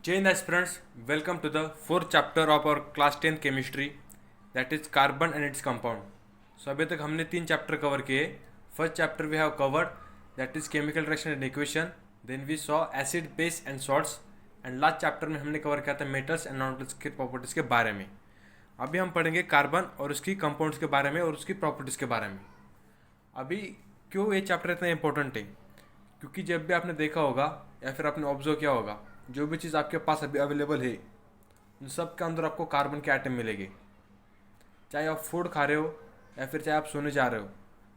Jane aspirants, welcome to the fourth chapter of our class 10 chemistry, that is carbon and its compound. So अभी तक हमने तीन chapter cover किए. First chapter we have covered that is chemical reaction and equation. Then we saw acid base and salts. And last chapter में हमने cover किया था metals and non metals के प्रॉपर्टीज़ के बारे में. अभी हम पढ़ेंगे कार्बन और उसकी कंपाउंड्स के बारे में और उसकी प्रॉपर्टीज़ के बारे में. अभी क्यों ये चैप्टर इतना इंपॉर्टेंट है? क्योंकि जब भी आपने देखा होगा या फिर आपने ऑब्जर्व किया होगा, जो भी चीज़ आपके पास अभी अवेलेबल है उन सब के अंदर आपको कार्बन के आइटम मिलेंगे. चाहे आप फूड खा रहे हो या फिर चाहे आप सोने जा रहे हो,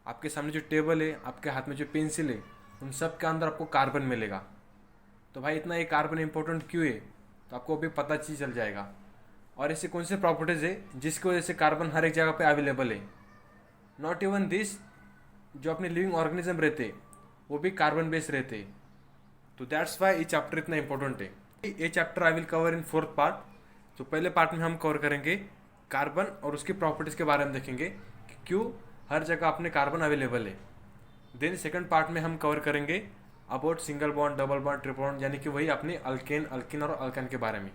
आपके सामने जो टेबल है, आपके हाथ में जो पेंसिल है, उन सब के अंदर आपको कार्बन मिलेगा. तो भाई इतना ये कार्बन इंपॉर्टेंट क्यों है, तो आपको अभी पता चीज चल जाएगा. और ऐसे कौन से प्रॉपर्टीज़ है जिसकी वजह से कार्बन हर एक जगह पे अवेलेबल है. नॉट इवन दिस, जो अपने लिविंग ऑर्गेनिज्म रहते वो भी कार्बन बेस्ड रहते. तो दैट्स वाई ये चैप्टर इतना इंपॉर्टेंट है. ये chapter I will cover in fourth part. तो पहले पार्ट में हम कवर करेंगे कार्बन और उसकी प्रॉपर्टीज़ के बारे में देखेंगे कि क्यों हर जगह अपने कार्बन अवेलेबल है. देन सेकंड पार्ट में हम कवर करेंगे about single bond, double bond, triple bond, यानी कि वही अपने अल्केन, अल्किन और अल्कान के बारे में.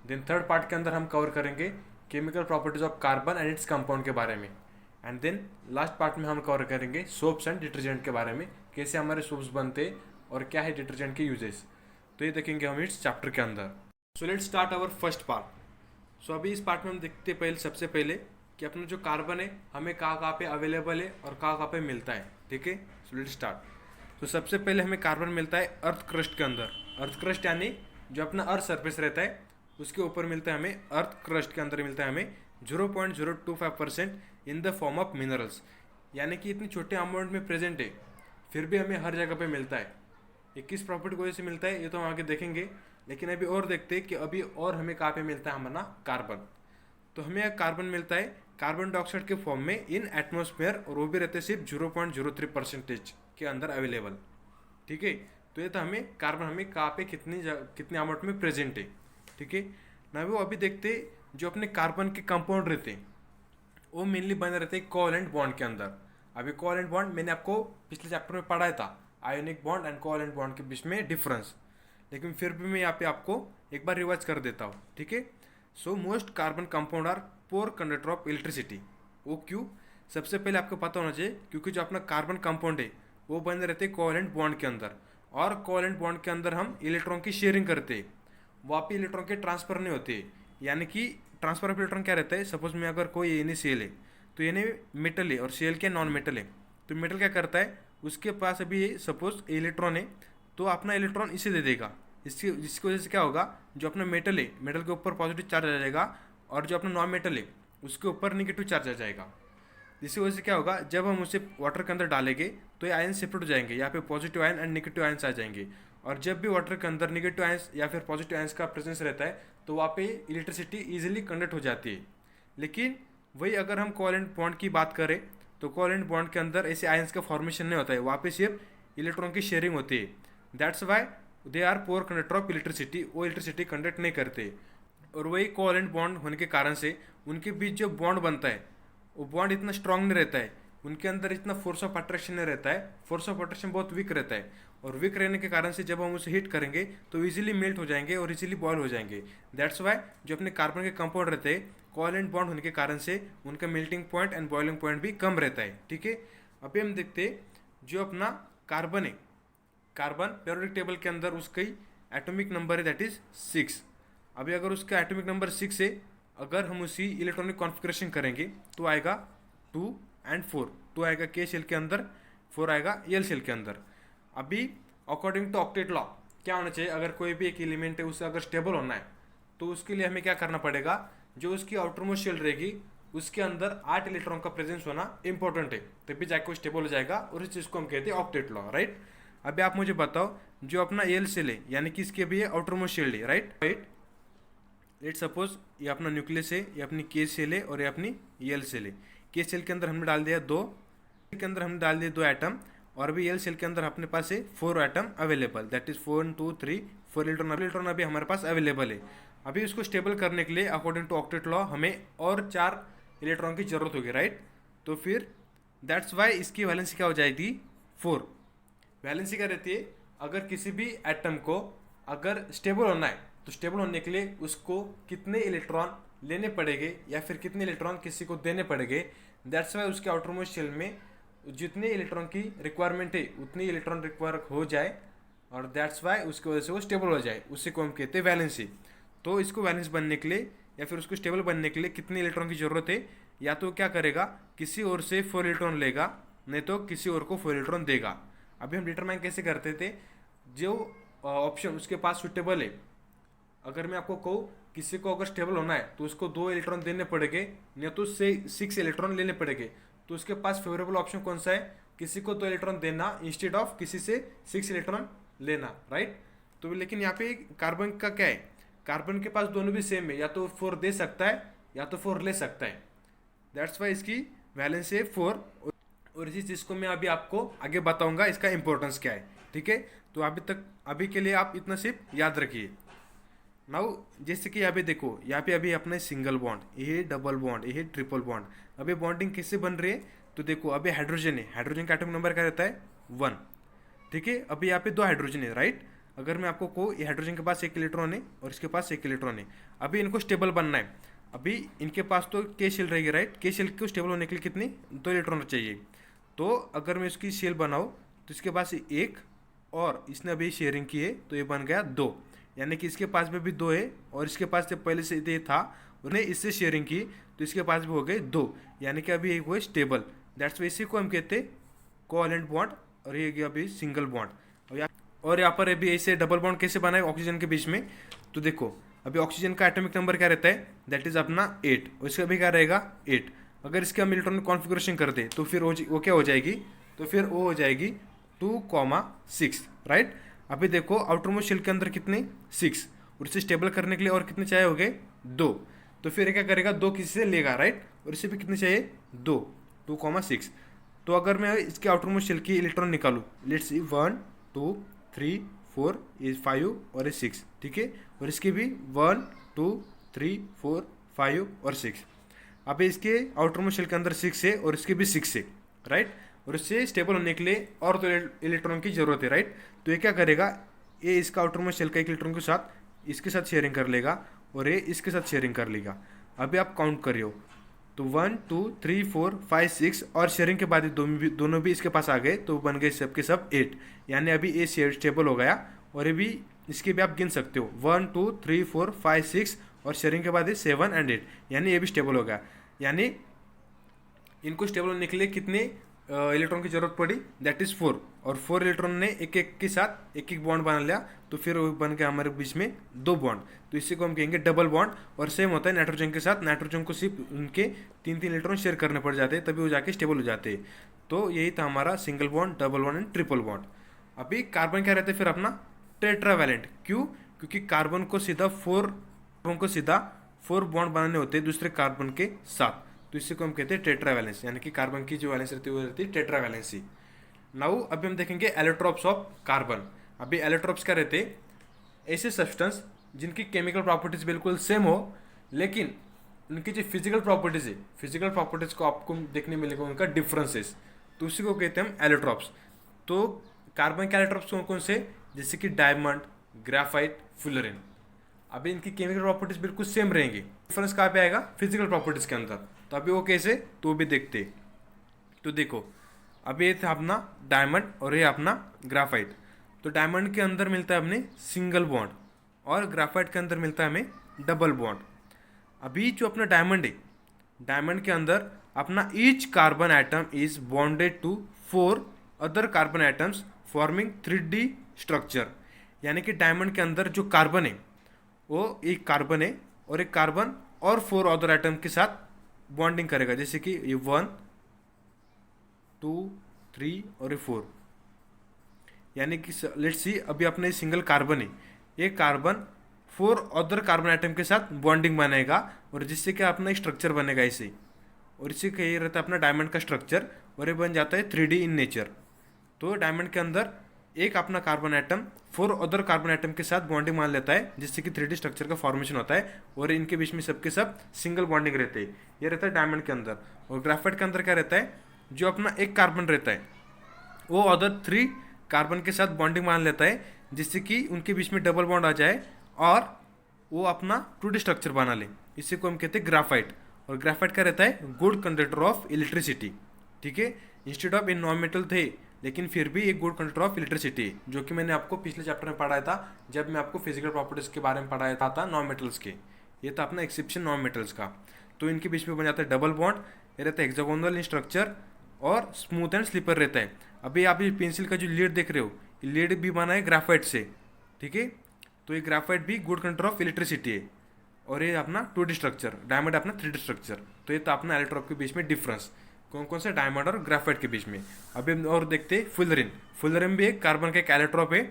देन थर्ड पार्ट के अंदर हम कवर करेंगे chemical properties of carbon and its compound के बारे में. एंड देन लास्ट पार्ट में हम कवर करेंगे सोप्स एंड डिटर्जेंट के बारे में, कैसे हमारे सोप्स बनते और क्या है डिटर्जेंट के यूजेस. तो ये देखेंगे हम इस चैप्टर के अंदर. So let's start our first part. So अभी इस पार्ट में हम देखते हैं सबसे पहले कि अपना जो कार्बन है हमें कहाँ पे अवेलेबल है और कहाँ पे मिलता है. ठीक है, सो लेट्स स्टार्ट. तो सबसे पहले हमें कार्बन मिलता है अर्थ क्रस्ट के अंदर. अर्थ क्रस्ट यानी जो अपना अर्थ सरफेस रहता है उसके ऊपर मिलता है हमें. अर्थ क्रस्ट के अंदर मिलता है हमें 0.025% in the form of minerals. यानी कि इतने छोटे अमाउंट में प्रेजेंट है फिर भी हमें हर जगह पे मिलता है. ये किस प्रॉपर्टी की वजह से मिलता है ये तो हम आगे देखेंगे, लेकिन अभी और देखते हैं कि अभी और हमें कहाँ पे मिलता है हमारा कार्बन. तो हमें कार्बन मिलता है कार्बन डाइऑक्साइड के फॉर्म में इन एटमॉस्फेयर, और वो भी रहते हैं सिर्फ 0.03% के अंदर अवेलेबल. ठीक है, तो ये तो हमें कार्बन हमें कहाँ पे कितने अमाउंट में प्रेजेंट है. ठीक है ना. वो अभी देखते जो अपने कार्बन के कंपाउंड रहते हैं वो मेनली बने रहते हैं कोवैलेंट बॉन्ड के अंदर. अभी कोवैलेंट बॉन्ड मैंने आपको पिछले चैप्टर में पढ़ाया था, ionic bond and covalent bond के बीच में डिफरेंस. लेकिन फिर भी मैं यहाँ पे आपको एक बार रिवाइज कर देता हूँ. ठीक है. So most carbon compound are poor conductor of electricity. वो क्यों? सबसे पहले आपको पता होना चाहिए क्योंकि जो अपना कार्बन कंपाउंड है वो बने रहते हैं कोवैलेंट बॉन्ड के अंदर, और कोवैलेंट बॉन्ड के अंदर हम इलेक्ट्रॉन की शेयरिंग करते हैं. वहाँ पे इलेक्ट्रॉन के ट्रांसफर नहीं होते. यानी कि ट्रांसफर ऑफ इलेक्ट्रॉन क्या रहता है, सपोज में अगर कोई एन सेल है तो एन मेटल है और सेल क्या नॉन मेटल है. तो मेटल क्या करता है, उसके पास अभी सपोज इलेक्ट्रॉन है तो अपना इलेक्ट्रॉन इसे दे देगा. जिसकी वजह से क्या होगा, जो अपना मेटल है मेटल के ऊपर पॉजिटिव चार्ज आ जाएगा और जो अपना नॉन मेटल है उसके ऊपर निगेटिव चार्ज आ जाएगा. जिसकी वजह से क्या होगा, जब हम उसे वाटर के अंदर डालेंगे तो ये आयन सेपरेट हो जाएंगे. यहाँ पे positive ion and negative ions आ जाएंगे. और जब भी वाटर के अंदर नेगेटिव आयन्स या फिर पॉजिटिव आयन्स का प्रेजेंस रहता है तो वहाँ पे इलेक्ट्रिसिटी इजीली कंडक्ट हो जाती है. लेकिन वही अगर हम कोवैलेंट बॉन्ड की बात करें तो कोवैलेंट बॉन्ड के अंदर ऐसे आयन्स का फॉर्मेशन नहीं होता है. वहाँ पे सिर्फ इलेक्ट्रॉन की शेयरिंग होती है. That's why they are poor conductor of electricity. वो इलेक्ट्रिसिटी कंडक्ट नहीं करते. और वही कोवैलेंट बॉन्ड होने के कारण से उनके बीच जो बॉन्ड बनता है वो बॉन्ड इतना स्ट्रांग नहीं रहता है. उनके अंदर इतना फोर्स ऑफ अट्रैक्शन नहीं रहता है. फोर्स ऑफ अट्रैक्शन बहुत वीक रहता है. और वीक रहने के कारण से जब हम उसे हीट करेंगे तो इजीली मेल्ट हो जाएंगे और इजीली बॉयल हो जाएंगे. दैट्स वाई जो अपने कार्बन के कंपाउंड रहते हैं कोवैलेंट बॉन्ड होने के कारण से उनका melting point and boiling point भी कम रहता है. ठीक है. अभी हम देखते हैं जो अपना कार्बन है, कार्बन पीरियोडिक टेबल के अंदर उसका एटॉमिक नंबर है दैट इज 6. अभी अगर उसका एटॉमिक नंबर 6 है, अगर हम उसी इलेक्ट्रॉनिक कॉन्फ़िगरेशन करेंगे तो आएगा 2 एंड 4. 2 आएगा के शेल के अंदर, 4 आएगा एल शेल के अंदर. अभी अकॉर्डिंग टू ऑक्टेट लॉ क्या होना चाहिए, अगर कोई भी एक एलिमेंट है उसे अगर स्टेबल होना है तो उसके लिए हमें क्या करना पड़ेगा, जो उसकी आउटरमोस्ट शेल रहेगी उसके अंदर 8 इलेक्ट्रॉन का प्रेजेंस होना इंपॉर्टेंट है, तभी जाके स्टेबल हो जाएगा. और इस चीज़ को हम कहते हैं ऑक्टेट लॉ. राइट. अभी आप मुझे बताओ जो अपना एल सेल है यानी कि इसके भी आउटरमोस्ट शेल है. राइट. लेट सपोज ये अपना न्यूक्लियस है, ये अपनी के सेल है और ये अपनी एल सेल है. के सेल के अंदर हमने डाल दिया 2, के अंदर हमने डाल दिए 2 एटम, और अभी एल सेल के अंदर अपने पास है 4 atom available. That is 4 2 3 4 electron अभी हमारे पास अवेलेबल है. अभी उसको स्टेबल करने के लिए अकॉर्डिंग टू ऑक्टेट लॉ हमें और 4 इलेक्ट्रॉन की जरूरत होगी. राइट. तो फिर दैट्स वाई इसकी वैलेंसी क्या हो जाएगी 4. वैलेंसी क्या रहती है, अगर किसी भी एटम को अगर स्टेबल होना है तो स्टेबल होने के लिए उसको कितने इलेक्ट्रॉन लेने पड़ेंगे या फिर कितने इलेक्ट्रॉन किसी को देने पड़ेंगे, दैट्स वाई उसके आउटरमोस्ट शेल में जितने इलेक्ट्रॉन की रिक्वायरमेंट है उतनी इलेक्ट्रॉन रिक्वायर हो जाए, और दैट्स वाई उसकी वजह से वो स्टेबल हो जाए, उसी को हम कहते हैं वैलेंसी। तो इसको वैलेंस बनने के लिए या फिर उसको स्टेबल बनने के लिए कितने इलेक्ट्रॉन की ज़रूरत है, या तो क्या करेगा किसी और से 4 इलेक्ट्रॉन लेगा, नहीं तो किसी और को 4 इलेक्ट्रॉन देगा। अभी हम डिटरमाइन कैसे करते थे, जो ऑप्शन उसके पास सुटेबल है, अगर मैं आपको कहूँ किसी को अगर स्टेबल होना है तो उसको 2 इलेक्ट्रॉन देने पड़ेंगे, नहीं तो 6 इलेक्ट्रॉन लेने पड़ेंगे, तो उसके पास फेवरेबल ऑप्शन कौन सा है, किसी को 2 इलेक्ट्रॉन देना इंस्टेड ऑफ किसी से 6 इलेक्ट्रॉन लेना, राइट। तो लेकिन यहाँ पे कार्बन का क्या है, कार्बन के पास दोनों भी सेम है, या तो 4 दे सकता है या तो 4 ले सकता है, दैट्स वाई इसकी वैलेंस है 4। और इसी चीज़ को मैं अभी आपको आगे बताऊंगा इसका इंपॉर्टेंस क्या है, ठीक है। तो अभी के लिए आप इतना सिर्फ याद रखिए। नाउ जैसे कि यहाँ पे देखो, यहाँ पे अभी अपने सिंगल बॉन्ड, ये डबल बॉन्ड, ये ट्रिपल बॉन्ड, अभी बॉन्डिंग किससे बन रही है, तो देखो अभी हाइड्रोजन है, हाइड्रोजन का एटॉमिक नंबर क्या रहता है 1, ठीक है। अभी यहाँ पे 2 हाइड्रोजन है, राइट। अगर मैं आपको कहूँ ये हाइड्रोजन के पास 1 इलेक्ट्रॉन है और इसके पास 1 इलेक्ट्रॉन है, अभी इनको स्टेबल बनना है, अभी इनके पास तो के शेल रहेगी, राइट। के शेल को स्टेबल होने के लिए कितने 2 इलेक्ट्रॉन चाहिए। तो अगर मैं इसकी शेल बनाऊँ तो इसके पास 1 और इसने अभी शेयरिंग की है तो ये बन गया 2, यानी कि इसके पास में भी 2 है और इसके पास जब पहले से ये था उन्हें इससे शेयरिंग की तो इसके पास भी हो गए 2, यानी कि अभी एक हुए स्टेबल, दैट्स वाई इसी को हम कहते हैं कोवैलेंट बॉन्ड, और ये गया अभी सिंगल बॉन्ड। और यहाँ पर अभी ऐसे डबल बॉन्ड कैसे बना है ऑक्सीजन के बीच में, तो देखो अभी ऑक्सीजन का एटॉमिक नंबर क्या रहता है, दैट इज अपना 8, और इसका भी क्या रहेगा 8। अगर इसके हम इलेक्ट्रॉनिक कॉन्फ़िगरेशन कर दे तो फिर वो क्या हो जाएगी, तो फिर वो हो जाएगी 2,6, राइट। अभी देखो आउटर मोस्ट शेल के अंदर कितने 6, और इसे स्टेबल करने के लिए और कितने चाहिए हो गए 2, तो फिर क्या करेगा 2 किसी से लेगा, राइट, और इसे भी कितने चाहिए 2,6। तो अगर मैं इसके आउटर मोस्ट शेल की इलेक्ट्रॉन निकालूँ, लेट्स सी 1 2 3 4 5 और ये 6, ठीक है, और इसके भी 1 2 3 4 5 और 6। अभी इसके आउटर मोस्ट शेल के अंदर 6 है और इसके भी 6 है, राइट, और इससे स्टेबल होने के लिए और तो इलेक्ट्रॉन की जरूरत है, राइट। तो ये क्या करेगा, ये इसका आउटर मोस्ट शेल का 1 इलेक्ट्रॉन के साथ इसके साथ शेयरिंग कर लेगा और ये इसके साथ शेयरिंग कर लेगा। अभी आप काउंट करियो तो 1 2 3 4 5 6 और शेयरिंग के बाद दोनों भी इसके पास आ गए तो बन गए सब के सब 8, यानी अभी ये शेयर स्टेबल हो गया। और ये भी इसके भी आप गिन सकते हो 1 2 3 4 5 6 और शेयरिंग के बाद ये 7 और 8, यानी ये भी स्टेबल हो गया। यानी इनको स्टेबल होने के लिए कितने इलेक्ट्रॉन की जरूरत पड़ी, दैट इज 4, और 4 इलेक्ट्रॉन ने एक एक के साथ एक एक बॉन्ड बना लिया तो फिर वो बन गया हमारे बीच में 2 बॉन्ड, तो इसी को हम कहेंगे डबल बॉन्ड। और सेम होता है नाइट्रोजन के साथ, नाइट्रोजन को सिर्फ उनके 3 इलेक्ट्रॉन शेयर करने पड़ जाते हैं तभी वो जाके स्टेबल हो जाते हैं। तो यही था हमारा single bond, double bond and triple bond. अभी कार्बन क्या रहता है फिर अपना टेट्रावैलेंट, क्यों, क्योंकि कार्बन को सीधा 4 बॉन्ड बनाने होते हैं दूसरे कार्बन के साथ, तो इसी को हम कहते हैं टेट्रावैलेंस, यानी कि कार्बन की जो वैलेंस रहती है वो रहती है टेट्रावैलेंसी। नाउ अभी हम देखेंगे एलोट्रोप्स ऑफ कार्बन। अभी एलोट्रोप्स क्या रहते हैं, ऐसे सब्सटेंस जिनकी केमिकल प्रॉपर्टीज बिल्कुल सेम हो लेकिन उनकी जो फिजिकल प्रॉपर्टीज है, फिजिकल प्रॉपर्टीज को आपको देखने मिलेगा उनका डिफरेंसेस, तो उसी को कहते हैं हम एलोट्रोप्स। तो कार्बन के एलोट्रोप्स कौन कौन से, जैसे कि डायमंड, ग्राफाइट, फ्लोरीन। अभी इनकी केमिकल प्रॉपर्टीज बिल्कुल सेम रहेंगी, डिफरेंस कहाँ पे आएगा, फिजिकल प्रॉपर्टीज के अंदर। तो अभी वो कैसे, तो भी देखते। तो देखो अभी ये था अपना डायमंड और ये अपना ग्राफाइट। तो डायमंड के अंदर मिलता है हमें सिंगल बॉन्ड और ग्राफाइट के अंदर मिलता है हमें डबल बॉन्ड। अभी जो अपना डायमंड है, डायमंड के अंदर अपना each carbon atom is bonded to 4 other carbon atoms forming 3D structure, यानी कि डायमंड के अंदर जो कार्बन है वो एक कार्बन है और एक कार्बन और 4 अदर एटम के साथ बॉन्डिंग करेगा, जैसे कि ये 1 2 3 और ये 4, यानी कि लेट्स सी अभी अपने सिंगल कार्बन है, ये कार्बन 4 अदर कार्बन एटम के साथ बॉन्डिंग बनाएगा और जिससे क्या अपना स्ट्रक्चर बनेगा इसे, और इसी का ये रहता है अपना डायमंड का स्ट्रक्चर, और ये बन जाता है 3D इन नेचर। तो डायमंड के अंदर एक अपना carbon atom 4 other carbon atom के साथ बॉन्डिंग मान लेता है जिससे कि 3D स्ट्रक्चर का फॉर्मेशन होता है और इनके बीच में सबके सब सिंगल बॉन्डिंग रहते हैं, ये रहता है डायमंड के अंदर। और ग्राफाइट के अंदर क्या रहता है, जो अपना एक कार्बन रहता है वो अदर 3 कार्बन के साथ बॉन्डिंग मान लेता है जिससे कि उनके बीच में डबल बॉन्ड आ जाए और वो अपना 2D स्ट्रक्चर बना ले, इसी को हम कहते हैं ग्राफाइट। और ग्राफाइट का रहता है गुड कंडक्टर ऑफ इलेक्ट्रिसिटी, ठीक है। Instead of in non metal थे, लेकिन फिर भी एक गुड कंडक्टर ऑफ इलेक्ट्रिसिटी है, जो कि मैंने आपको पिछले चैप्टर में पढ़ाया था जब मैं आपको फिजिकल प्रॉपर्टीज़ के बारे में पढ़ाया था नॉन मेटल्स के। ये था अपना एक्सेप्शन नॉन मेटल्स का। तो इनके बीच में बन जाता है डबल बॉन्ड, ये रहता है हेक्सागोनल इन स्ट्रक्चर और स्मूथ एंड स्लीपर रहता है। अभी आप ये पेंसिल का जो लीड देख रहे हो, ये लीड भी बना है ग्राफाइट से, ठीक है। तो ये ग्राफाइट भी गुड कंडक्टर ऑफ इलेक्ट्रिसिटी है। और ये अपना 2D स्ट्रक्चर, डायमंड अपना 3D स्ट्रक्चर। तो ये था अपना एलेक्ट्रोप के बीच में डिफरेंस, कौन कौन से डायमंड और ग्राफाइट के बीच में। अभी हम और देखते हैं फुलरिन। फुलरिन भी एक कार्बन का एक एलेक्ट्रोप है,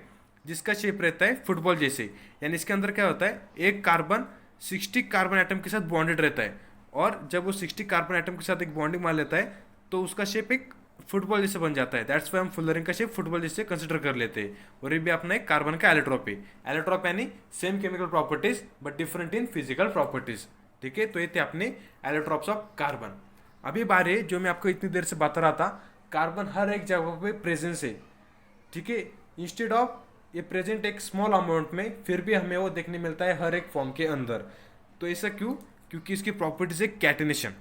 जिसका शेप रहता है फुटबॉल जैसे। यानी इसके अंदर क्या होता है, एक कार्बन 60 कार्बन एटम के साथ बॉन्डेड रहता है, और जब वो 60 कार्बन एटम के साथ एक बॉन्डिंग मान लेता है तो उसका शेप एक फुटबॉल जैसे बन जाता है। दैट्स वाई हम फुलरिन का शेप फुटबॉल जैसे कंसिडर कर लेते हैं। और ये भी अपना एक कार्बन का एलेक्ट्रोप है। एलेक्ट्रोप यानी same chemical properties but different in physical properties, ठीक है। तो ये थे अपने एलेक्ट्रोप्स ऑफ कार्बन। अभी बारे जो मैं आपको इतनी देर से बता रहा था, कार्बन हर एक जगह पे प्रेजेंस है, ठीक है। इंस्टेड ऑफ ये प्रेजेंट एक स्मॉल अमाउंट में, फिर भी हमें वो देखने मिलता है हर एक फॉर्म के अंदर। तो ऐसा क्यों? क्योंकि इसकी प्रॉपर्टीज है कैटेनेशन।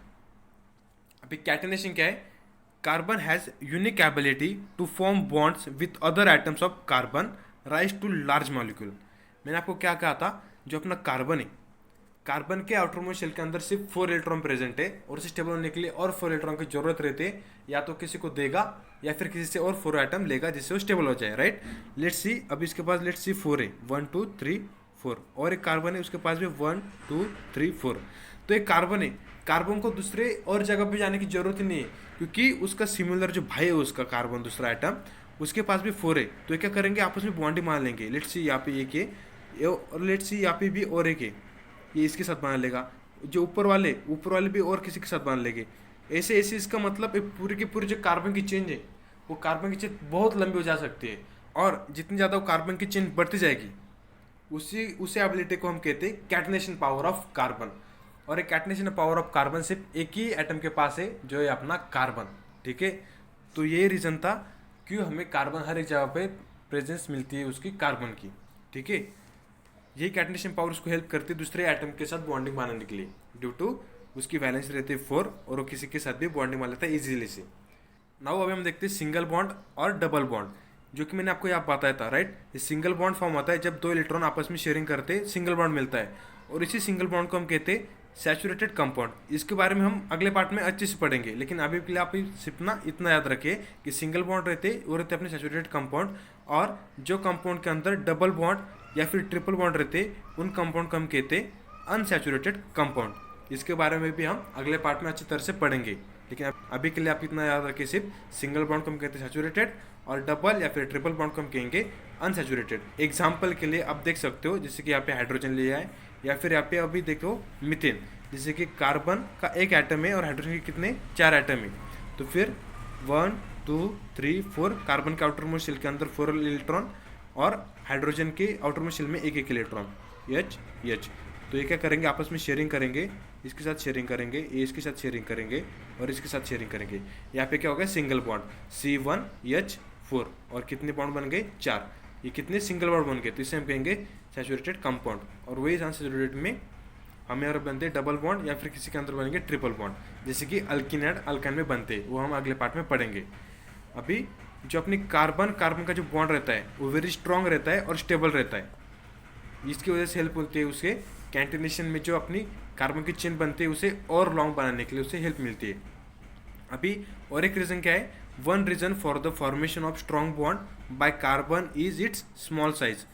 अभी कैटेनेशन क्या है? Carbon has unique ability to form bonds with other items of carbon rise to large molecule. मैंने आपको क्या कहा था, जो अपना कार्बन है, कार्बन के आउटर मोस्ट शेल के अंदर सिर्फ 4 इलेक्ट्रॉन प्रेजेंट है, और इसे स्टेबल होने के लिए और 4 इलेक्ट्रॉन की जरूरत रहती है। या तो किसी को देगा या फिर किसी से और 4 आइटम लेगा जिससे वो स्टेबल हो जाए, राइट। लेट्स सी, अभी इसके पास लेट्स सी 4 है, 1 2 3 4, और एक कार्बन है उसके पास भी 1 2 3 4। तो एक कार्बन है, कार्बन को दूसरे और जगह पे जाने की जरूरत ही नहीं है, क्योंकि उसका सिमिलर जो भाई है उसका कार्बन दूसरा आइटम, उसके पास भी 4 है। तो ये क्या करेंगे, आपस में बॉन्डिंग मान लेंगे। लेट्स सी यहाँ पे एक है, और लेट्स सी यहाँ पे भी और एक है, ये इसके साथ बना लेगा। जो ऊपर वाले भी और किसी के साथ बना लेंगे। ऐसे ऐसे इसका मतलब एक पूरी की पूरी जो कार्बन की चेन है, वो कार्बन की चेन बहुत लंबी हो जा सकती है, और जितनी ज़्यादा वो कार्बन की चेन बढ़ती जाएगी, उसी एबिलिटी को हम कहते हैं कैटनेशन पावर ऑफ कार्बन। और एक कैटनेशन पावर ऑफ कार्बन सिर्फ एक ही एटम के पास है, जो है अपना कार्बन, ठीक है। तो ये रीज़न था क्यों हमें कार्बन हर एक जगह पे प्रेजेंस मिलती है उसकी कार्बन की, ठीक है। यही कैटनेशन पावर उसको हेल्प करती है दूसरे एटम के साथ बॉन्डिंग बनाने के लिए, ड्यू टू उसकी वैलेंस रहती है 4, और वो किसी के साथ भी बॉन्डिंग बना लेता है इजीली से। नाउ अभी हम देखते हैं सिंगल बॉन्ड और डबल बॉन्ड, जो कि मैंने आपको यहाँ बताया था, राइट। ये सिंगल बॉन्ड फॉर्म होता है जब 2 इलेक्ट्रॉन आपस में शेयरिंग करते हैं, सिंगल बॉन्ड मिलता है, और इसी सिंगल बॉन्ड को हम कहते हैं सैचुरेटेड कंपाउंड। इसके बारे में हम अगले पार्ट में अच्छे से पढ़ेंगे, लेकिन अभी के लिए आप सिर्फ इतना याद रखिए कि सिंगल बॉन्ड रहते वो रहते अपने सैचुरेटेड कंपाउंड, और जो कंपाउंड के अंदर डबल बॉन्ड या फिर ट्रिपल बॉन्ड रहते उन कंपाउंड को हम कहते अनसैचुरेटेड कंपाउंड। इसके बारे में भी हम अगले पार्ट में अच्छी तरह से पढ़ेंगे, लेकिन अभी के लिए आप इतना याद रखिए, सिर्फ सिंगल बॉन्ड को हम कहते हैं सैचुरेटेड, और डबल या फिर ट्रिपल बॉन्ड को हम कहेंगे अनसैचुरेटेड। एग्जाम्पल के लिए आप देख सकते हो, जैसे कि यहाँ पे हाइड्रोजन लिया है, या फिर यहाँ पे अभी देखो मीथेन, जैसे कि कार्बन का एक एटम है और हाइड्रोजन के कितने 4 एटम है। तो फिर 1 2 3 4 कार्बन के आउटर मोस्ट शेल के अंदर 4 इलेक्ट्रॉन, और हाइड्रोजन के आउटर मोस्ट शेल में एक इलेक्ट्रॉन, H H। तो ये क्या करेंगे, आपस में शेयरिंग करेंगे, इसके साथ शेयरिंग करेंगे, ये इसके साथ शेयरिंग करेंगे, और इसके साथ शेयरिंग करेंगे। यहाँ पे क्या हो गया, सिंगल बॉन्ड C1H4, और कितने बॉन्ड बन गए 4। ये कितने सिंगल बॉन्ड बन गए, तो इसे हम कहेंगे सैचुरेटेड कंपाउंड। और वही अनसैचुरेटेड में हमें और बनते डबल बॉन्ड, या फिर किसी के अंदर बनेंगे ट्रिपल बॉन्ड, जैसे कि अल्किन एंड अल्काइन में बनते, वो हम अगले पार्ट में पढ़ेंगे। अभी जो अपनी कार्बन का जो बॉन्ड रहता है वो वेरी स्ट्रॉन्ग रहता है और स्टेबल रहता है, इसकी वजह से हेल्प होती है उसके कैंटिनेशन में, जो अपनी कार्बन की चेन बनती है उसे और लॉन्ग बनाने के लिए उसे हेल्प मिलती है। अभी और एक रीज़न क्या है, one reason for the formation of strong bond by carbon is it's small size.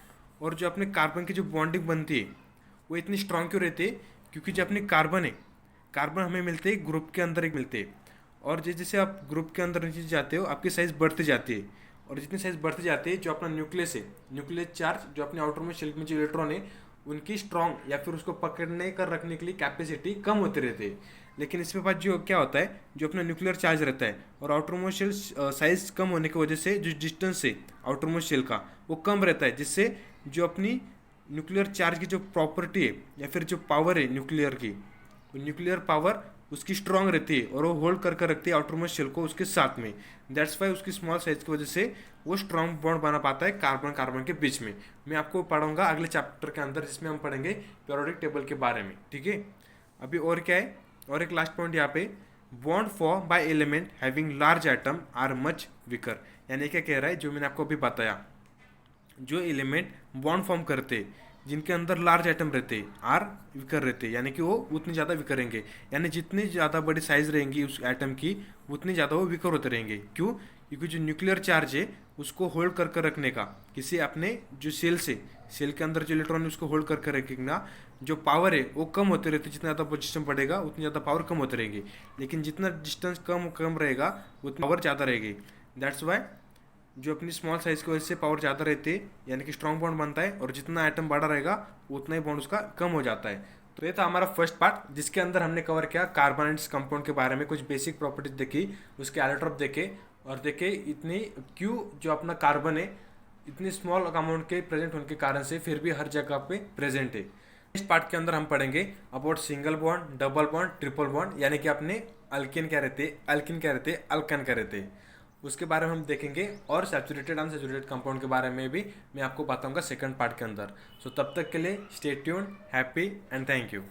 और जो अपने कार्बन की जो बॉन्डिंग बनती है वो इतनी स्ट्रॉन्ग क्यों रहती है, क्योंकि जो अपनी कार्बन है, कार्बन हमें मिलते हैं ग्रुप के अंदर एक मिलते हैं, और जैसे आप ग्रुप के अंदर नीचे जाते हो आपकी साइज़ बढ़ती जाती है, और जितनी साइज़ बढ़ती जाती है जो अपना न्यूक्लियस है, न्यूक्लियस चार्ज जो अपने आउटर में शेल में जो इलेक्ट्रॉन है उनकी स्ट्रॉन्ग या फिर उसको पकड़ने कर रखने के लिए कैपेसिटी कम होती रहती है। लेकिन इसमें बाद जो क्या होता है, जो अपना न्यूक्लियर चार्ज रहता है और आउटर मोस्ट शेल साइज कम होने की वजह से जो डिस्टेंस है आउटर मोस्ट शेल का वो कम रहता है, जिससे जो अपनी न्यूक्लियर चार्ज की जो प्रॉपर्टी है या फिर जो पावर है न्यूक्लियर की, वो न्यूक्लियर पावर उसकी स्ट्रांग रहती है और वो होल्ड कर रखती है आउटर मोस्ट शेल को उसके साथ में। दैट्स वाई उसकी स्मॉल साइज की वजह से वो स्ट्रांग बॉन्ड बना पाता है कार्बन कार्बन के बीच में। मैं आपको पढ़ाऊंगा अगले चैप्टर के अंदर जिसमें हम पढ़ेंगे पीरियोडिक टेबल के बारे में, ठीक है। अभी और क्या है, और एक लास्ट पॉइंट यहाँ पे, bond form by element having large atom are much weaker. यानी क्या कह रहा है, जो मैंने आपको अभी बताया, जो एलिमेंट बॉन्ड फॉर्म करते जिनके अंदर लार्ज एटम रहते आर विकर रहते, यानी कि वो उतने ज़्यादा विकर रहेंगे। यानी जितनी ज़्यादा बड़ी साइज रहेंगी उस एटम की उतनी ज़्यादा वो विकर होते रहेंगे। क्यों? क्योंकि जो न्यूक्लियर चार्ज है उसको होल्ड कर रखने का किसी अपने जो सेल के अंदर जो इलेक्ट्रॉन है उसको होल्ड कर रखना जो पावर है वो कम होते रहते। जितना ज़्यादा पोजिशन बढ़ेगा उतनी ज़्यादा पावर कम होते रहेंगे, लेकिन जितना डिस्टेंस कम रहेगा उतनी पावर ज़्यादा रहेगी। दैट्स वाई जो अपनी स्मॉल साइज की वजह से पावर ज़्यादा रहती है, यानी कि स्ट्रॉन्ग बॉन्ड बनता है, और जितना एटम बड़ा रहेगा उतना ही बॉन्ड उसका कम हो जाता है। तो ये था हमारा फर्स्ट पार्ट जिसके अंदर हमने कवर किया कार्बन एंड कंपाउंड के बारे में, कुछ बेसिक प्रॉपर्टीज देखी, उसके एलोट्रोप देखे, और देखे इतनी क्यों जो अपना कार्बन है इतनी स्मॉल अमाउंट के प्रेजेंट होने के कारण से फिर भी हर जगह पे प्रेजेंट है। इस पार्ट के अंदर हम पढ़ेंगे about single bond, double bond, triple bond, यानी कि अपने अल्किन क्या रहते, अल्कन क्या रहते, उसके बारे में हम देखेंगे, और सैचुरेटेड अनसैचुरेटेड कंपाउंड के बारे में भी मैं आपको बताऊंगा सेकंड पार्ट के अंदर। सो तब तक के लिए stay tuned, happy and thank you.